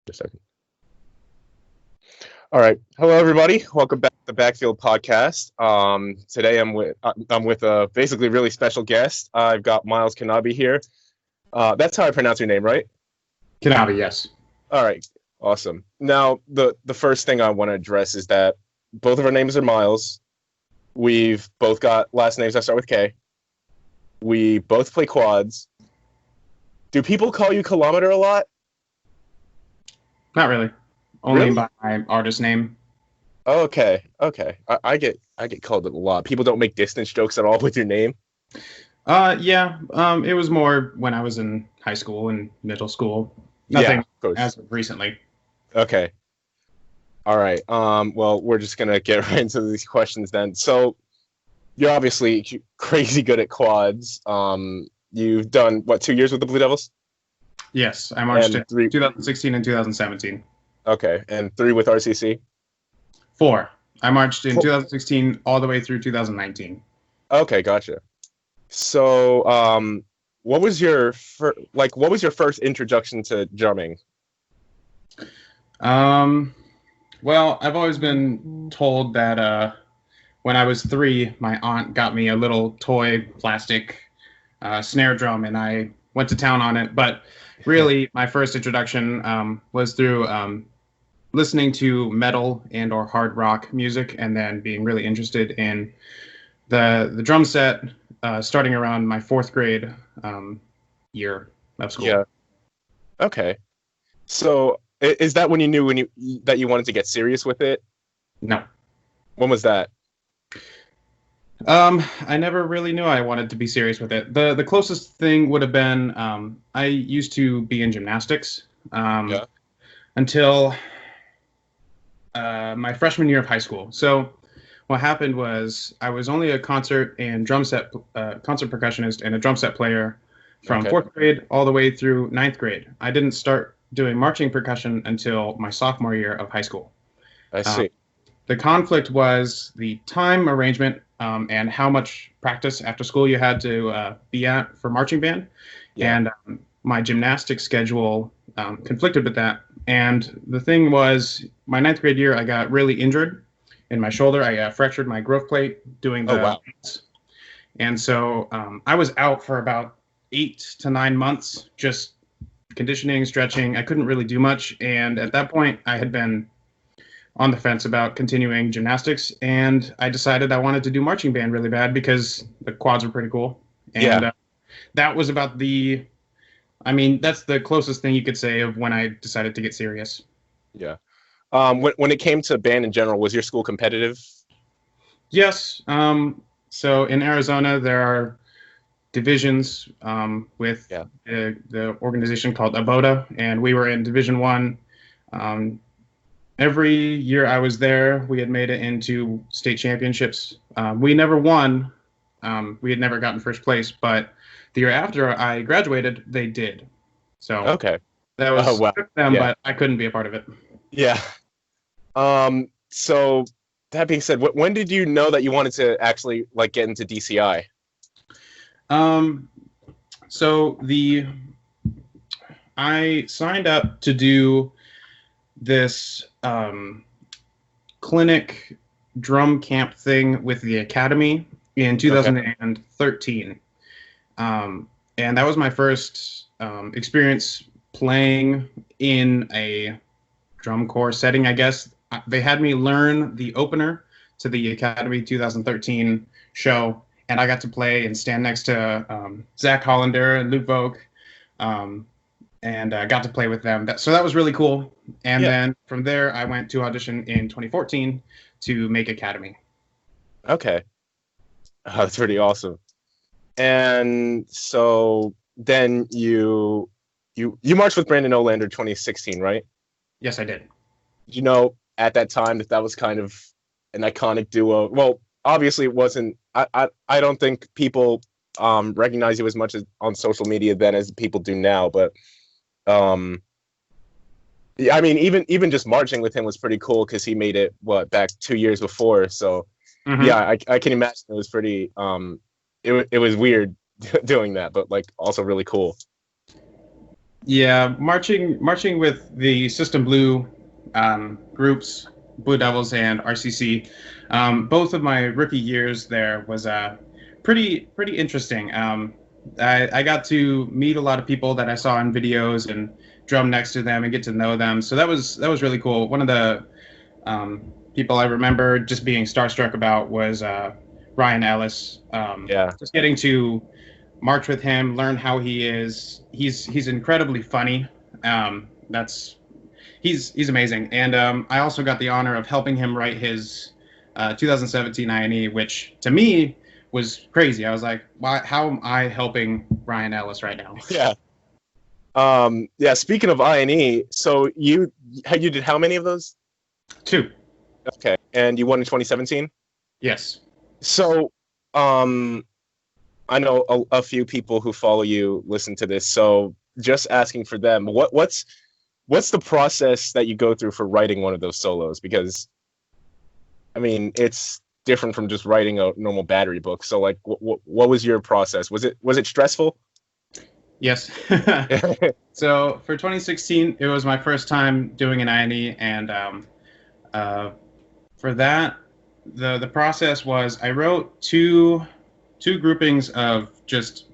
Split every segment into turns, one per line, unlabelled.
A second. All right. Hello, everybody. Welcome back to the Backfield podcast. Today I'm with a basically really special guest. I've got Miles Kenobbie here. That's how I pronounce your name, right?
Kenobbie, yes.
All right. Awesome. Now, the first thing I want to address is that both of our names are Miles. We've both got last names that start with K. We both play quads. Do people call you Kilometer a lot?
Not really. Only
Really?
by my artist name.
Okay. I get called it a lot. People don't make distance jokes at all with your name.
Yeah. It was more when I was in high school and middle school. Nothing as of recently.
Okay. All right. Well, we're just gonna get right into these questions then. So, you're obviously crazy good at quads. You've done what, 2 years with the Blue Devils?
Yes, I marched in 2016 and 2017.
Okay, and 3 with RCC?
4. I marched in 2016 all the way through 2019.
Okay, gotcha. So, what was your first introduction to drumming?
Well, I've always been told that when I was 3, my aunt got me a little toy plastic snare drum, and I went to town on it. But really, my first introduction was through listening to metal and or hard rock music, and then being really interested in the drum set starting around my 4th grade year of school.
Yeah. Okay. So is that when you knew that you wanted to get serious with it?
No.
When was that?
I never really knew I wanted to be serious with it. The closest thing would have been I used to be in gymnastics until my freshman year of high school. So what happened was I was only a concert percussionist and a drum set player from 4th grade all the way through 9th grade. I didn't start doing marching percussion until my sophomore year of high school.
I see.
The conflict was the time arrangement and how much practice after school you had to be at for marching band. Yeah. And my gymnastics schedule conflicted with that. And the thing was, my 9th grade year, I got really injured in my shoulder. I fractured my growth plate doing the dance. And so I was out for about 8 to 9 months, just conditioning, stretching. I couldn't really do much. And at that point, I had been on the fence about continuing gymnastics, and I decided I wanted to do marching band really bad because the quads were pretty cool. And that was about that's the closest thing you could say of when I decided to get serious.
Yeah. When it came to band in general, was your school competitive?
Yes. So in Arizona, there are divisions with the organization called ABOTA, and we were in Division 1. Every year I was there, we had made it into state championships. We never won. We had never gotten first place, but the year after I graduated, they did. So that was them, but I couldn't be a part of it.
Yeah. So that being said, when did you know that you wanted to actually get into DCI?
So I signed up to do this clinic drum camp thing with the Academy in 2013. And that was my first experience playing in a drum corps setting, I guess. They had me learn the opener to the Academy 2013 show, and I got to play and stand next to Zach Hollander and Luke Vogt, and got to play with them. So that was really cool. And then from there, I went to audition in 2014 to make Academy.
Okay. That's pretty awesome. And so then you marched with Brandon Olander 2016, right?
Yes, I did.
Did you know at that time that was kind of an iconic duo? Well, obviously it wasn't. I don't think people recognize you as much as on social media then as people do now, but I mean, even just marching with him was pretty cool because he made it back 2 years before. So I can imagine it was pretty. It was weird doing that, but also really cool.
Yeah, marching with the System Blue groups, Blue Devils and RCC. Both of my rookie years there was pretty interesting. I got to meet a lot of people that I saw in videos and drum next to them and get to know them. So that was really cool. One of the people I remember just being starstruck about was Ryan Ellis.
Yeah.
Just getting to march with him, learn how he is. He's incredibly funny. That's he's amazing. And I also got the honor of helping him write his 2017 INE, which to me was crazy. I was like, why? How am I helping Ryan Ellis right now?
Yeah. Yeah. Speaking of INE, so you did how many of those?
2.
Okay, and you won in 2017.
Yes.
So, I know a few people who follow you listen to this. So, just asking for them, what's the process that you go through for writing one of those solos? Because, I mean, it's different from just writing a normal battery book. So, like, what was your process? Was it stressful?
Yes. So for 2016, it was my first time doing an INE, and for that, the process was I wrote two groupings of just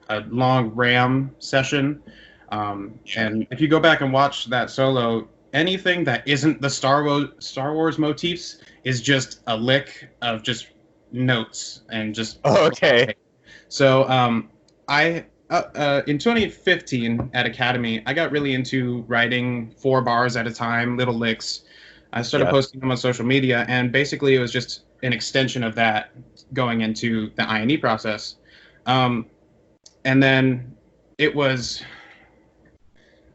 a long RAM session. And if you go back and watch that solo, anything that isn't the Star Wars motifs is just a lick of just notes and just.
Oh, okay.
So I in 2015 at Academy, I got really into writing 4 bars at a time, little licks. I started posting them on social media, and basically it was just an extension of that going into the INE process. And then it was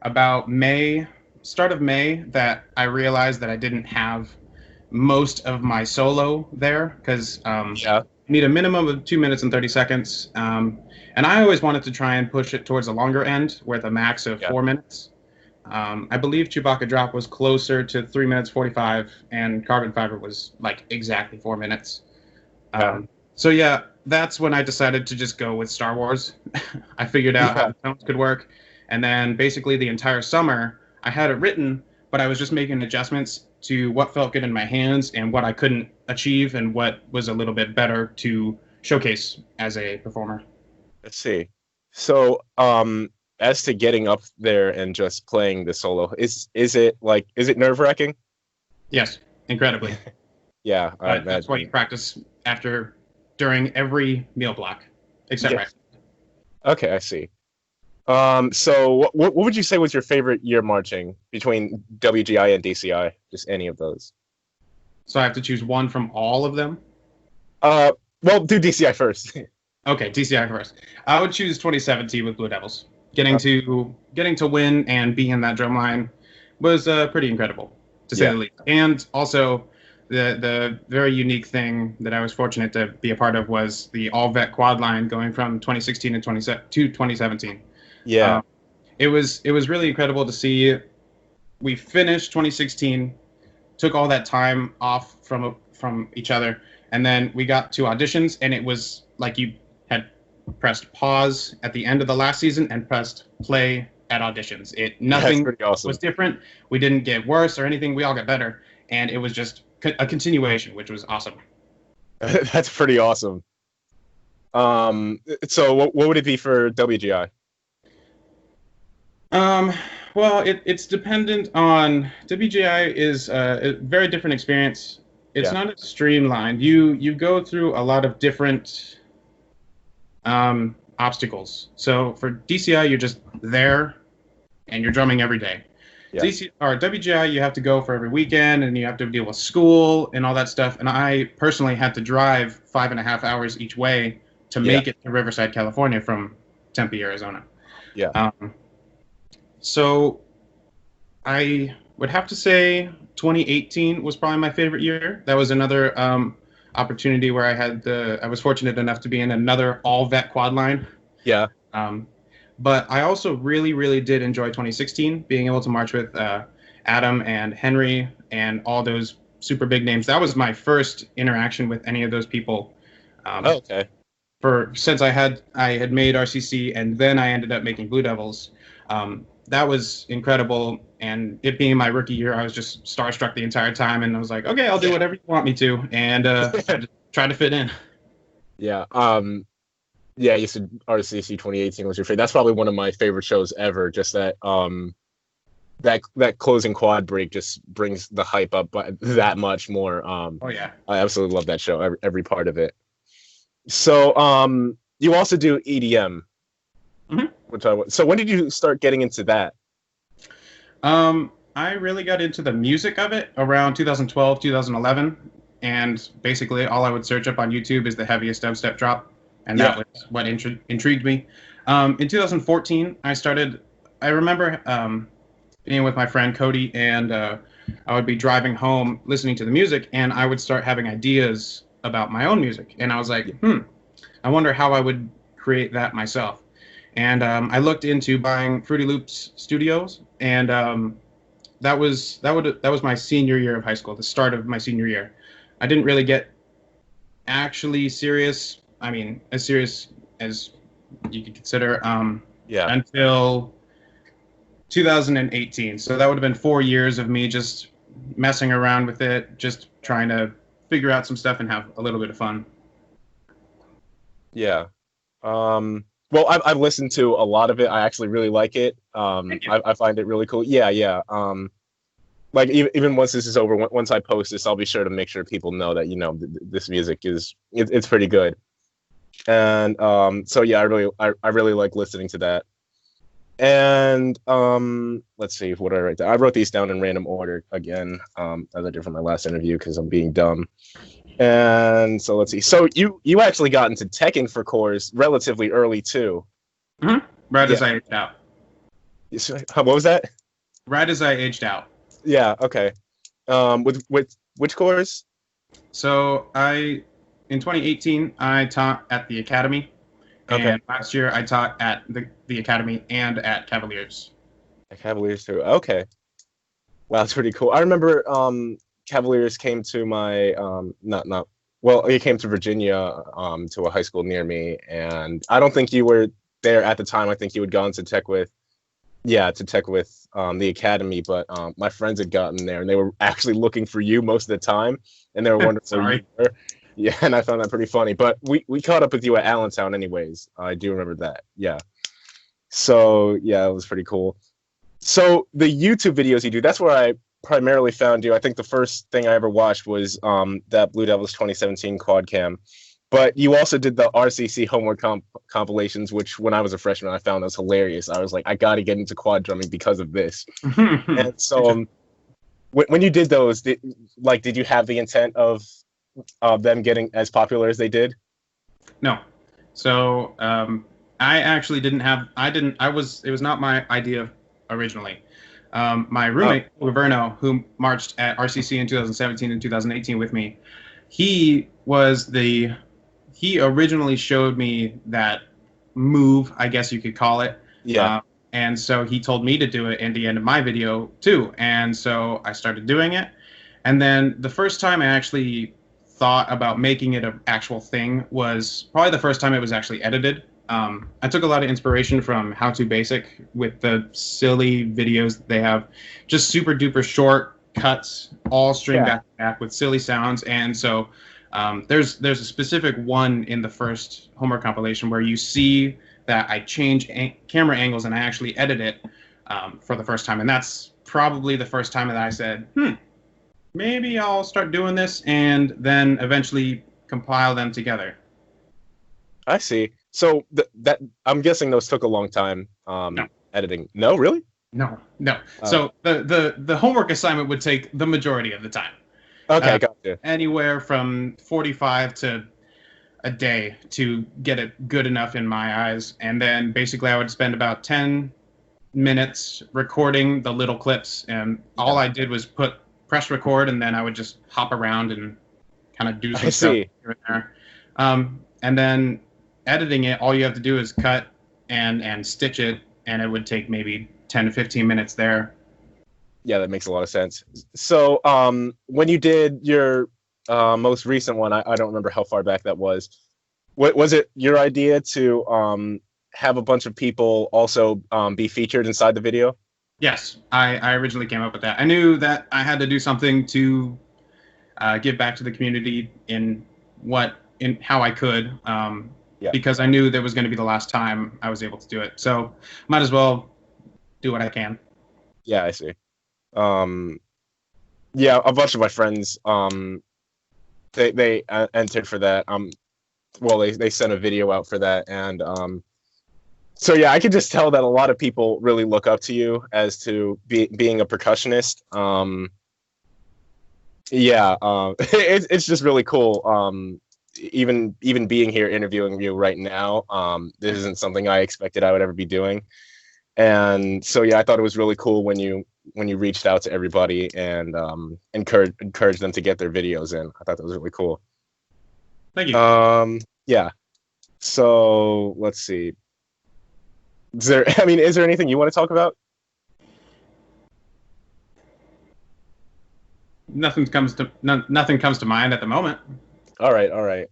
about start of May, that I realized that I didn't have most of my solo there, because you need a minimum of 2 minutes and 30 seconds. And I always wanted to try and push it towards a longer end with a max of 4 minutes. I believe Chewbacca Drop was closer to 3 minutes 45, and Carbon Fiber was like exactly 4 minutes. So yeah, that's when I decided to just go with Star Wars. I figured out how the tones could work, and then basically the entire summer I had it written, but I was just making adjustments to what felt good in my hands and what I couldn't achieve and what was a little bit better to showcase as a performer.
Let's see. So, as to getting up there and just playing the solo, is it nerve-wracking?
Yes, incredibly.
Yeah,
that's why you practice during every meal block, except right.
Okay, I see. So what would you say was your favorite year marching between WGI and DCI? Just any of those.
So I have to choose one from all of them?
Well, do DCI first.
Okay, DCI first. I would choose 2017 with Blue Devils. Getting to win and be in that drum line was pretty incredible, to say the least. And also, the very unique thing that I was fortunate to be a part of was the all-vet quad line going from 2016 to 2017. Yeah. It was really incredible to see. We finished 2016, took all that time off from each other, and then we got to auditions, and it was like you had pressed pause at the end of the last season and pressed play at auditions. Nothing was different. We didn't get worse or anything. We all got better, and it was just a continuation, which was awesome.
That's pretty awesome. So what would it be for WGI?
Well, it's dependent on WGI is a very different experience. It's not as streamlined. You go through a lot of different obstacles. So for DCI, you're just there and you're drumming every day. WGI, you have to go for every weekend, and you have to deal with school and all that stuff. And I personally had to drive 5.5 hours each way to make it to Riverside, California from Tempe, Arizona. So I would have to say 2018 was probably my favorite year. That was another opportunity where I was fortunate enough to be in another all-vet quad line. But I also really, really did enjoy 2016, being able to march with Adam and Henry and all those super big names. That was my first interaction with any of those people. Since I had made RCC, and then I ended up making Blue Devils. that was incredible. And it being my rookie year, I was just starstruck the entire time, and I was like, okay, I'll do whatever you want me to, and I just tried to fit in.
Yeah. Yeah, you said RCC 2018 was your favorite. That's probably one of my favorite shows ever. Just that closing quad break just brings the hype up by that much more.
Oh yeah,
I absolutely love that show, every part of it. So you also do EDM,
Mhm.
so when did you start getting into that?
I really got into the music of it around 2012, 2011, and basically all I would search up on YouTube is the heaviest dubstep drop, and that
Yeah.
was what intrigued me. In 2014, I remember being with my friend Cody, and I would be driving home listening to the music, and I would start having ideas about my own music, and I was like, I wonder how I would create that myself. And I looked into buying Fruity Loops Studios, and that was my senior year of high school, the start of my senior year. I didn't really get actually serious. I mean, as serious as you could consider,
Yeah.
until 2018. So that would have been 4 years of me just messing around with it, just trying to figure out some stuff and have a little bit of fun.
Yeah. Well, I've listened to a lot of it. I actually really like it.
Thank you.
I find it really cool. Yeah, yeah. Like even once this is over, once I post this, I'll be sure to make sure people know that this music it's pretty good. And so yeah, I really like listening to that. And let's see, what did I write down? I wrote these down in random order again, as I did for my last interview because I'm being dumb. And so let's see. So you actually got into teching for cores relatively early too.
Mm-hmm. Right
Yeah.
as I aged out.
What was that?
Right as I aged out.
Yeah. Okay. With which cores?
So in 2018, I taught at the Academy,
Okay.
and last year I taught at the Academy and at Cavaliers.
Cavaliers too. Okay. Wow, that's pretty cool. I remember Cavaliers came to my not well, he came to Virginia to a high school near me, and I don't think you were there at the time. I think you had gone to tech with the Academy, but my friends had gotten there and they were actually looking for you most of the time, and they were wondering where you were. Yeah, and I found that pretty funny. But we caught up with you at Allentown anyways. I do remember that. Yeah. So yeah, it was pretty cool. So the YouTube videos you do, that's where I primarily found you. I think the first thing I ever watched was that Blue Devils 2017 quad cam. But you also did the RCC homework compilations, which when I was a freshman, I found those hilarious. I was like, I got to get into quad drumming because of this. And so when you did those, did you have the intent of them getting as popular as they did?
No. So I actually didn't have. It was not my idea originally. My roommate, Laverno, who marched at RCC in 2017 and 2018 with me, he originally showed me that move, I guess you could call it.
Yeah.
And so he told me to do it in the end of my video too. And so I started doing it. And then the first time I actually thought about making it an actual thing was probably the first time it was actually edited. I took a lot of inspiration from How To Basic with the silly videos that they have, just super duper short cuts, all string back to back with silly sounds. And so there's a specific one in the first homework compilation where you see that I change camera angles and I actually edit it for the first time. And that's probably the first time that I said, maybe I'll start doing this and then eventually compile them together.
I see. So that I'm guessing those took a long time editing. No, really?
No. So the homework assignment would take the majority of the time.
Okay, gotcha.
Anywhere from 45 to a day to get it good enough in my eyes. And then basically I would spend about 10 minutes recording the little clips. And all I did was press record, and then I would just hop around and kind of do some stuff here and there. And then editing it, all you have to do is cut and stitch it, and it would take maybe 10 to 15 minutes there.
Yeah, that makes a lot of sense. So when you did your most recent one, I don't remember how far back that was. Was it your idea to have a bunch of people also be featured inside the video?
Yes, I originally came up with that. I knew that I had to do something to give back to the community in how I could,
Yeah.
because I knew that was going to be the last time I was able to do it. So might as well do what I can.
Yeah, I see. Yeah, a bunch of my friends they entered for that. Well, they sent a video out for that, and so yeah, I could just tell that a lot of people really look up to you as to being a percussionist. Yeah, it's just really cool. Even being here interviewing you right now, this isn't something I expected I would ever be doing. And so yeah, I thought it was really cool when you reached out to everybody and encouraged them to get their videos in. I thought that was really cool.
Thank you.
Yeah. So let's see. Is there anything you want to talk about?
Nothing comes to mind at the moment.
All right.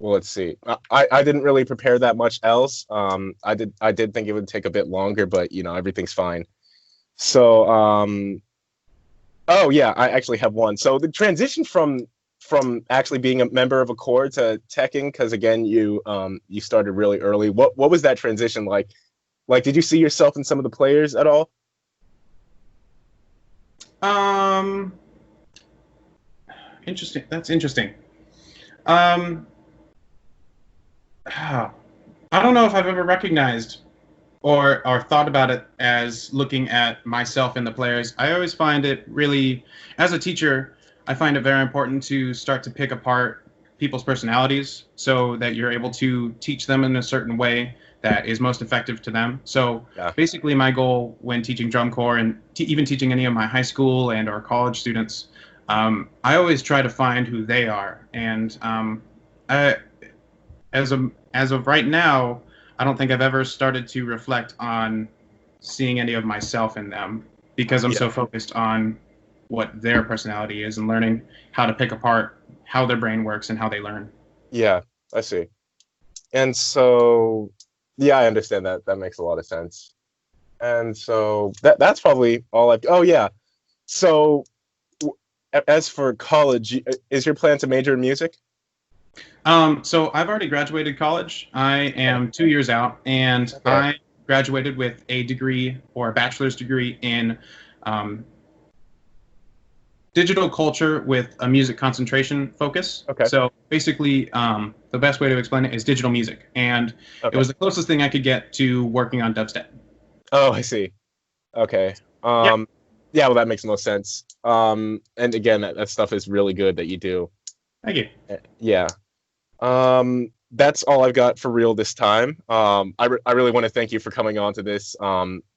Well, let's see. I didn't really prepare that much else. I did think it would take a bit longer, but everything's fine. So oh yeah, I actually have one. So the transition from actually being a member of a chord to teching, because again you started really early. What was that transition like? Like, did you see yourself in some of the players at all?
Interesting. That's interesting. I don't know if I've ever recognized or thought about it as looking at myself in the players. I always find it really, as a teacher, I find it very important to start to pick apart people's personalities so that you're able to teach them in a certain way that is most effective to them. So basically my goal when teaching drum corps and even teaching any of my high school and or college students, I always try to find who they are. And as of right now, I don't think I've ever started to reflect on seeing any of myself in them because I'm so focused on what their personality is and learning how to pick apart how their brain works and how they learn.
Yeah, I see. And so, yeah, I understand that. That makes a lot of sense. And so that's probably all oh yeah. So as for college, is your plan to major in music?
So I've already graduated college. I am 2 years out, and I graduated with a degree or a bachelor's degree in digital culture with a music concentration focus.
Okay.
So basically, the best way to explain it is digital music, and it was the closest thing I could get to working on dubstep.
Oh, I see. Okay. Yeah, well, that makes most sense. And again, that stuff is really good that you do.
Thank you.
Yeah. That's all I've got for real this time. I really want to thank you for coming on to this.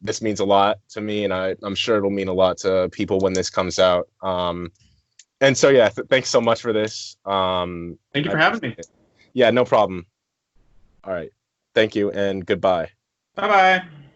This means a lot to me, and I'm sure it'll mean a lot to people when this comes out. And so, yeah, thanks so much for this.
Thank you for having me.
Yeah, no problem. All right. Thank you, and goodbye.
Bye-bye.